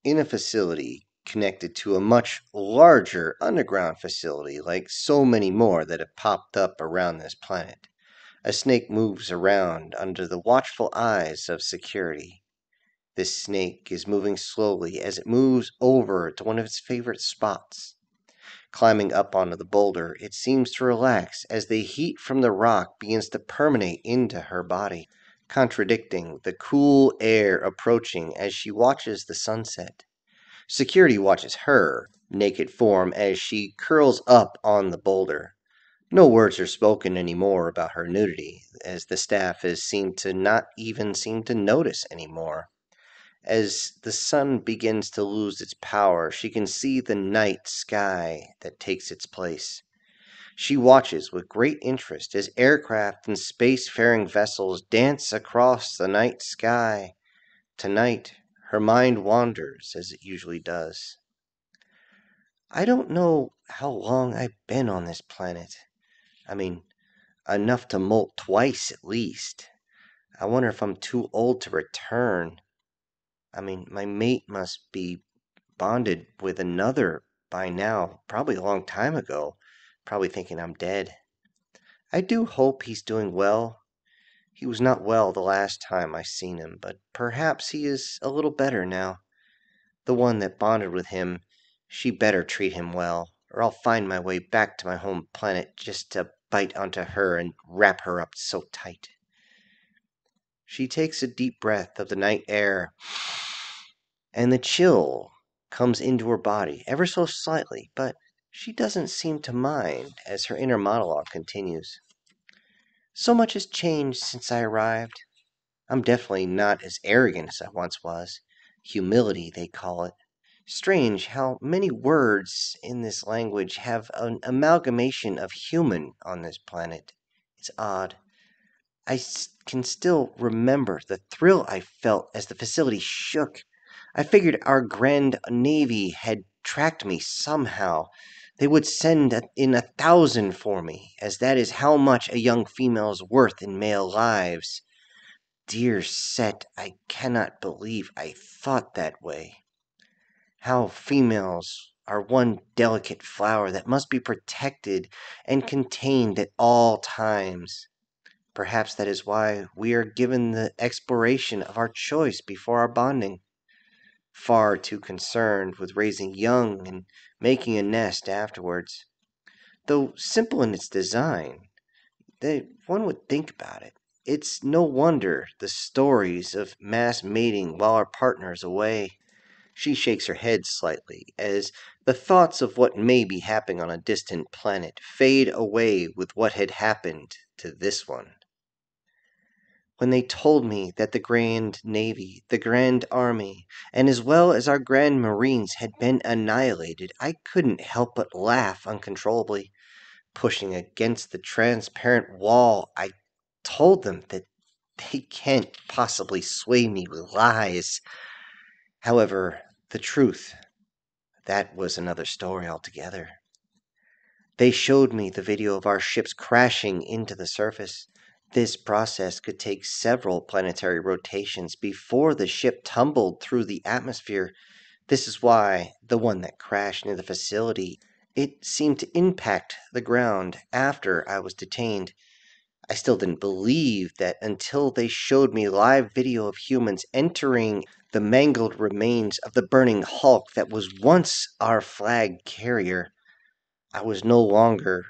in a facility connected to a much larger underground facility, like so many more that have popped up around this planet. A snake moves around under the watchful eyes of security. This snake is moving slowly as it moves over to one of its favorite spots. Climbing up onto the boulder, it seems to relax as the heat from the rock begins to permeate into her body, contradicting the cool air approaching as she watches the sunset. Security watches her naked form as she curls up on the boulder. No words are spoken anymore about her nudity, as the staff has seemed to not even seem to notice anymore. As the sun begins to lose its power, she can see the night sky that takes its place. She watches with great interest as aircraft and spacefaring vessels dance across the night sky. Tonight, her mind wanders as it usually does. I don't know how long I've been on this planet. I mean, enough to molt twice at least. I wonder if I'm too old to return. My mate must be bonded with another by now, probably a long time ago, probably thinking I'm dead. I do hope he's doing well. He was not well the last time I seen him, but perhaps he is a little better now. The one that bonded with him, she better treat him well, or I'll find my way back to my home planet just to bite onto her and wrap her up so tight. She takes a deep breath of the night air, and the chill comes into her body ever so slightly, but she doesn't seem to mind as her inner monologue continues. So much has changed since I arrived. I'm definitely not as arrogant as I once was. Humility, they call it. Strange how many words in this language have an amalgamation of human on this planet. It's odd. Can still remember the thrill I felt as the facility shook. I figured our Grand Navy had tracked me somehow. They would send in 1,000 for me, as that is how much a young female's worth in male lives. Dear Set, I cannot believe I thought that way. How females are one delicate flower that must be protected and contained at all times. Perhaps that is why we are given the exploration of our choice before our bonding. Far too concerned with raising young and making a nest afterwards. Though simple in its design, one would think about it. It's no wonder the stories of mass mating while our partner is away. She shakes her head slightly as the thoughts of what may be happening on a distant planet fade away with what had happened to this one. When they told me that the Grand Navy, the Grand Army, and as well as our Grand Marines had been annihilated, I couldn't help but laugh uncontrollably. Pushing against the transparent wall, I told them that they can't possibly sway me with lies. However, the truth, that was another story altogether. They showed me the video of our ships crashing into the surface. This process could take several planetary rotations before the ship tumbled through the atmosphere. This is why the one that crashed near the facility, it seemed to impact the ground after I was detained. I still didn't believe that until they showed me live video of humans entering the mangled remains of the burning hulk that was once our flag carrier. I was no longer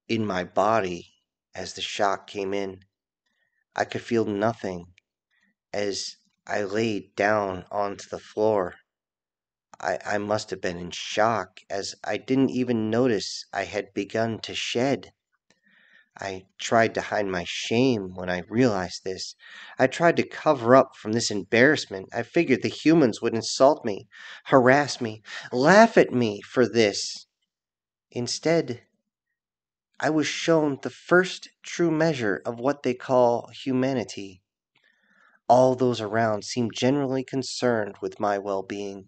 in my body as the shock came in. I could feel nothing as I laid down onto the floor. I must have been in shock, as I didn't even notice I had begun to shed. I tried to hide my shame when I realized this. I tried to cover up from this embarrassment. I figured the humans would insult me, harass me, laugh at me for this. Instead, I was shown the first true measure of what they call humanity. All those around seemed genuinely concerned with my well-being.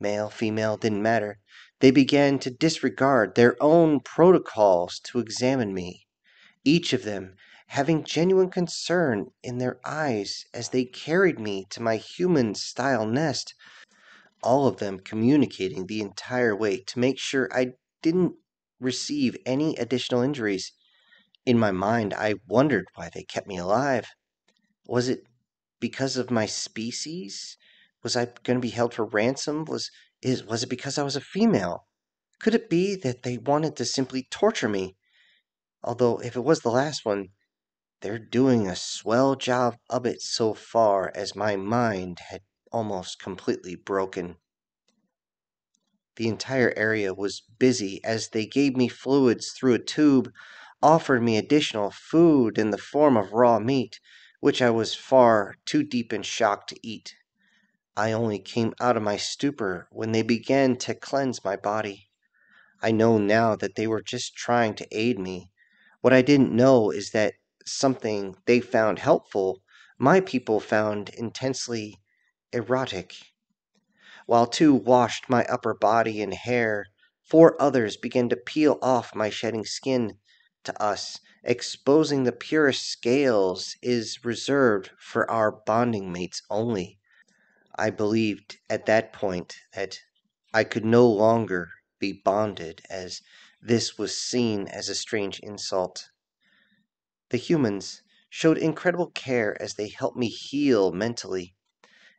Male, female, didn't matter. They began to disregard their own protocols to examine me, each of them having genuine concern in their eyes as they carried me to my human-style nest. all of them communicating the entire way to make sure I didn't receive any additional injuries. In my mind, I wondered why they kept me alive. Was it because of my species? Was I going to be held for ransom? Was it because I was a female? Could it be that they wanted to simply torture me? Although, if it was the last one, they're doing a swell job of it so far, as my mind had almost completely broken. The entire area was busy as they gave me fluids through a tube, offered me additional food in the form of raw meat, which I was far too deep in shock to eat. I only came out of my stupor when they began to cleanse my body. I know now that they were just trying to aid me. What I didn't know is that something they found helpful, my people found intensely erotic. While two washed my upper body and hair, four others began to peel off my shedding skin. To us, exposing the purest scales is reserved for our bonding mates only. I believed at that point that I could no longer be bonded, as this was seen as a strange insult. The humans showed incredible care as they helped me heal mentally,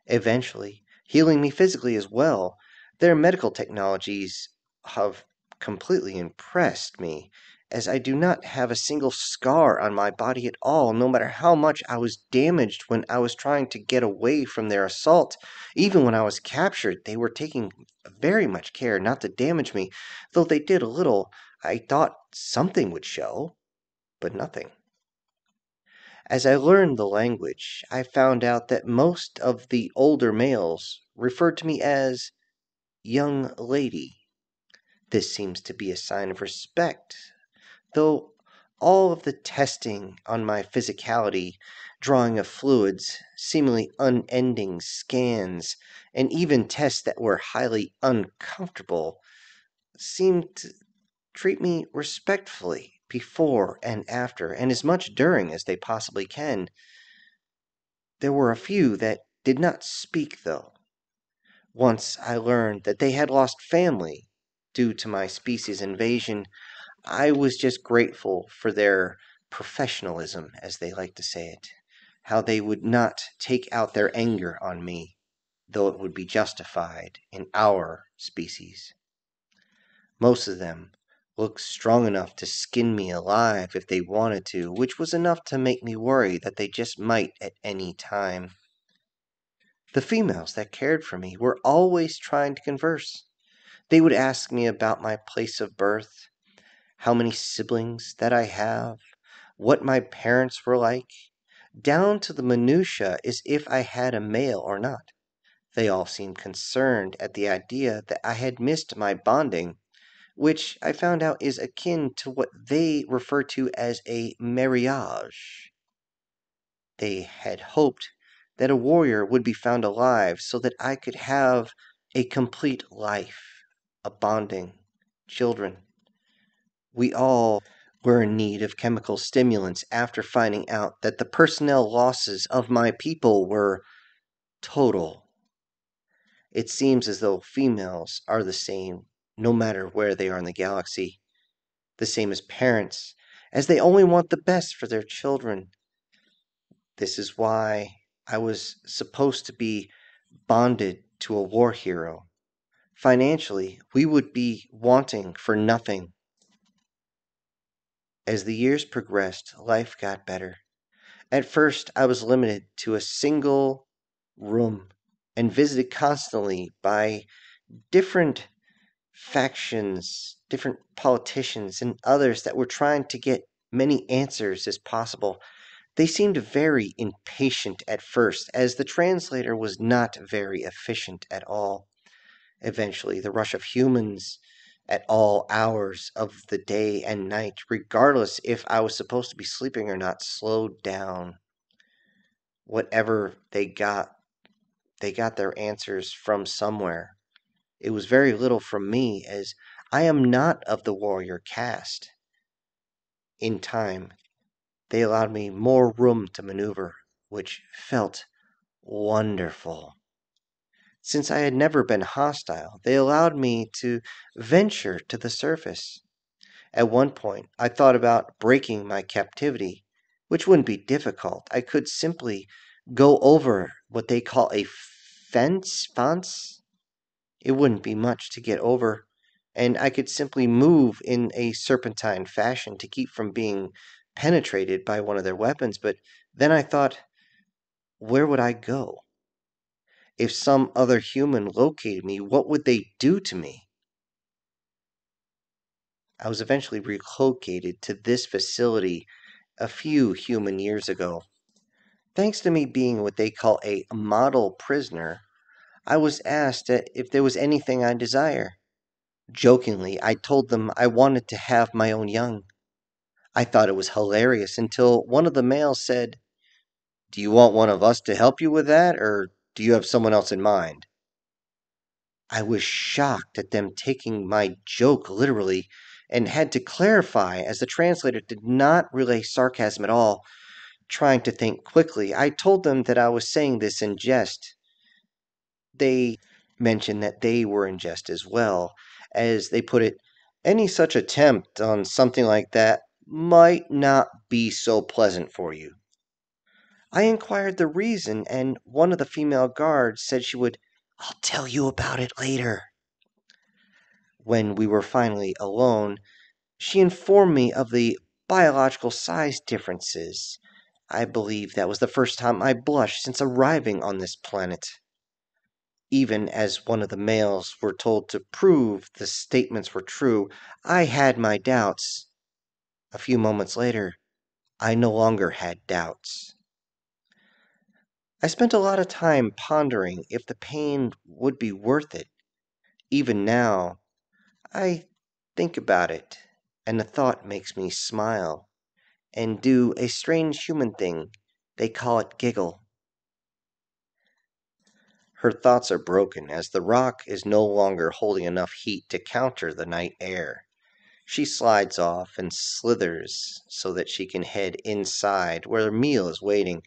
eventually healing me physically as well. Their medical technologies have completely impressed me, as I do not have a single scar on my body at all, no matter how much I was damaged when I was trying to get away from their assault. Even when I was captured, they were taking very much care not to damage me, though they did a little. I thought something would show, but nothing. As I learned the language, I found out that most of the older males referred to me as young lady. This seems to be a sign of respect, though all of the testing on my physicality, drawing of fluids, seemingly unending scans, and even tests that were highly uncomfortable, seemed to treat me respectfully before and after, and as much during as they possibly can. There were a few that did not speak, though. Once I learned that they had lost family due to my species invasion, I was just grateful for their professionalism, as they like to say it. How they would not take out their anger on me, though it would be justified in our species. Most of them looked strong enough to skin me alive if they wanted to, which was enough to make me worry that they just might at any time. The females that cared for me were always trying to converse. They would ask me about my place of birth, how many siblings that I have, what my parents were like, down to the minutiae as if I had a male or not. They all seemed concerned at the idea that I had missed my bonding, which I found out is akin to what they refer to as a marriage. They had hoped that a warrior would be found alive so that I could have a complete life, a bonding, children. We all were in need of chemical stimulants after finding out that the personnel losses of my people were total. It seems as though females are the same, no matter where they are in the galaxy, the same as parents, as they only want the best for their children. This is why I was supposed to be bonded to a war hero. Financially, we would be wanting for nothing. As the years progressed, life got better. At first, I was limited to a single room and visited constantly by different factions, different politicians, and others that were trying to get many answers as possible. They seemed very impatient at first, as the translator was not very efficient at all. Eventually, the rush of humans at all hours of the day and night, regardless if I was supposed to be sleeping or not, slowed down. Whatever they got their answers from somewhere. It was very little from me, as I am not of the warrior caste. In time, they allowed me more room to maneuver, which felt wonderful. Since I had never been hostile, they allowed me to venture to the surface. At one point, I thought about breaking my captivity, which wouldn't be difficult. I could simply go over what they call a fence. It wouldn't be much to get over, and I could simply move in a serpentine fashion to keep from being penetrated by one of their weapons. But then I thought, where would I go? If some other human located me, what would they do to me? I was eventually relocated to this facility a few human years ago. Thanks to me being what they call a model prisoner, I was asked if there was anything I desire. Jokingly, I told them I wanted to have my own young. I thought it was hilarious until one of the males said, "Do you want one of us to help you with that, or do you have someone else in mind?" I was shocked at them taking my joke literally and had to clarify as the translator did not relay sarcasm at all. Trying to think quickly, I told them that I was saying this in jest. They mentioned that they were in jest as well. As they put it, any such attempt on something like that might not be so pleasant for you. I inquired the reason, and one of the female guards said she would, "I'll tell you about it later." When we were finally alone, she informed me of the biological size differences. I believe that was the first time I blushed since arriving on this planet. Even as one of the males were told to prove the statements were true, I had my doubts. A few moments later, I no longer had doubts. I spent a lot of time pondering if the pain would be worth it. Even now, I think about it, and the thought makes me smile and do a strange human thing. They call it giggle. Her thoughts are broken as the rock is no longer holding enough heat to counter the night air. She slides off and slithers so that she can head inside where her meal is waiting.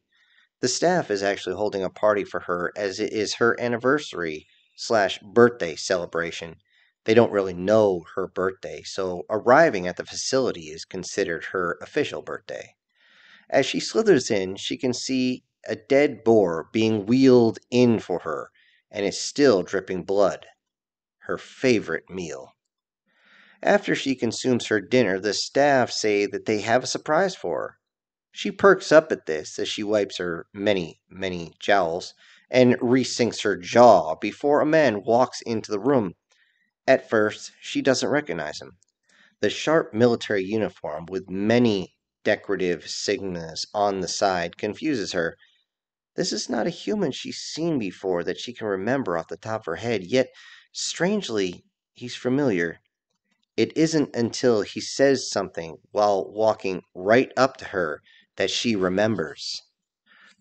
The staff is actually holding a party for her as it is her anniversary slash birthday celebration. They don't really know her birthday, so arriving at the facility is considered her official birthday. As she slithers in, she can see a dead boar being wheeled in for her, and it's still dripping blood. Her favorite meal. After she consumes her dinner, the staff say that they have a surprise for her. She perks up at this as she wipes her many jowls and resinks her jaw before a man walks into the room. At first, she doesn't recognize him. The sharp military uniform with many decorative signas on the side confuses her. This is not a human she's seen before that she can remember off the top of her head, yet, strangely, he's familiar. It isn't until he says something while walking right up to her that she remembers.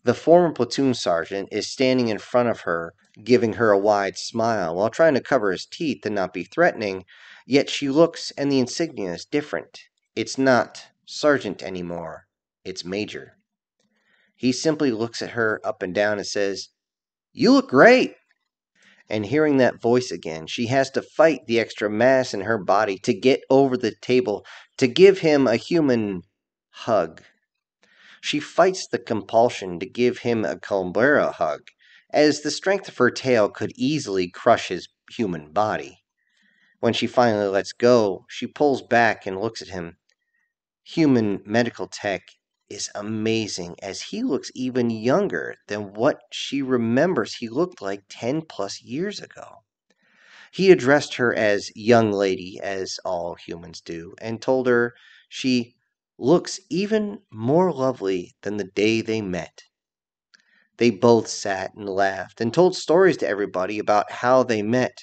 The former platoon sergeant is standing in front of her, giving her a wide smile while trying to cover his teeth and not be threatening, yet she looks and the insignia is different. It's not sergeant anymore, it's major. He simply looks at her up and down and says, "You look great." And hearing that voice again, she has to fight the extra mass in her body to get over the table to give him a human hug. She fights the compulsion to give him a Calbera hug, as the strength of her tail could easily crush his human body. When she finally lets go, she pulls back and looks at him. Human medical tech is amazing as he looks even younger than what she remembers he looked like 10 plus years ago. He addressed her as young lady, as all humans do, and told her she looks even more lovely than the day they met. They both sat and laughed and told stories to everybody about how they met.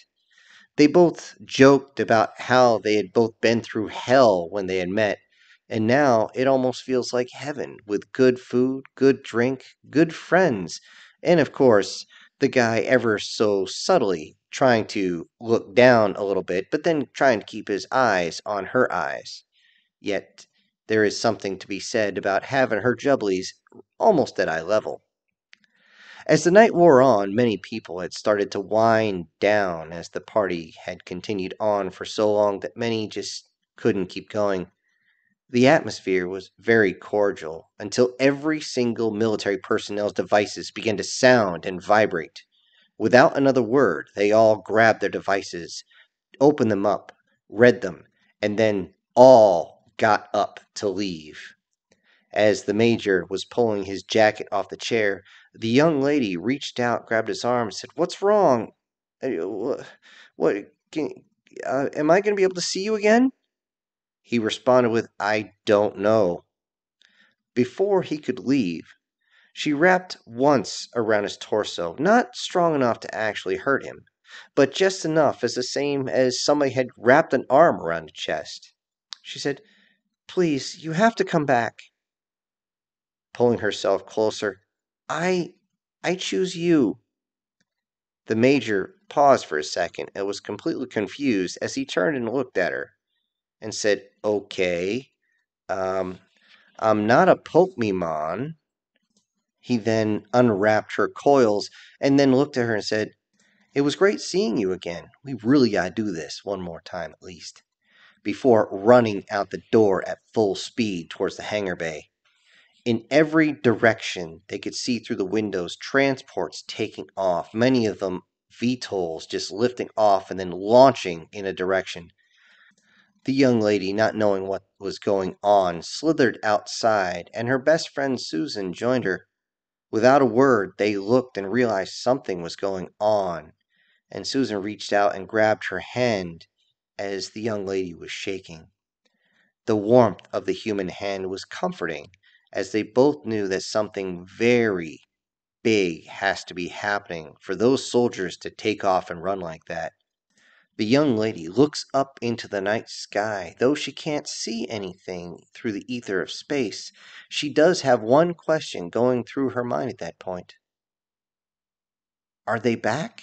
They both joked about how they had both been through hell when they had met, and now it almost feels like heaven with good food, good drink, good friends, and of course, the guy ever so subtly trying to look down a little bit, but then trying to keep his eyes on her eyes. Yet, there is something to be said about having her jubblies almost at eye level. As the night wore on, many people had started to wind down as the party had continued on for so long that many just couldn't keep going. The atmosphere was very cordial until every single military personnel's devices began to sound and vibrate. Without another word, they all grabbed their devices, opened them up, read them, and then all got up to leave. As the major was pulling his jacket off the chair, the young lady reached out, grabbed his arm, and said, "What's wrong? What can, am I going to be able to see you again?" He responded with, "I don't know." Before he could leave, she wrapped once around his torso, not strong enough to actually hurt him, but just enough as the same as somebody had wrapped an arm around a chest. She said, "Please, you have to come back." Pulling herself closer, I I choose you." The major paused for a second and was completely confused as he turned and looked at her and said, "Okay, um, I'm not a Pokemon." He then unwrapped her coils and then looked at her and said, "It was great seeing you again. We really gotta do this one more time at least," before running out the door at full speed towards the hangar bay. In every direction, they could see through the windows transports taking off, many of them VTOLs just lifting off and then launching in a direction. The young lady, not knowing what was going on, slithered outside, and her best friend Susan joined her. Without a word, they looked and realized something was going on, and Susan reached out and grabbed her hand as the young lady was shaking. The warmth of the human hand was comforting, as they both knew that something very big has to be happening for those soldiers to take off and run like that. The young lady looks up into the night sky. Though she can't see anything through the ether of space, she does have one question going through her mind at that point. Are they back?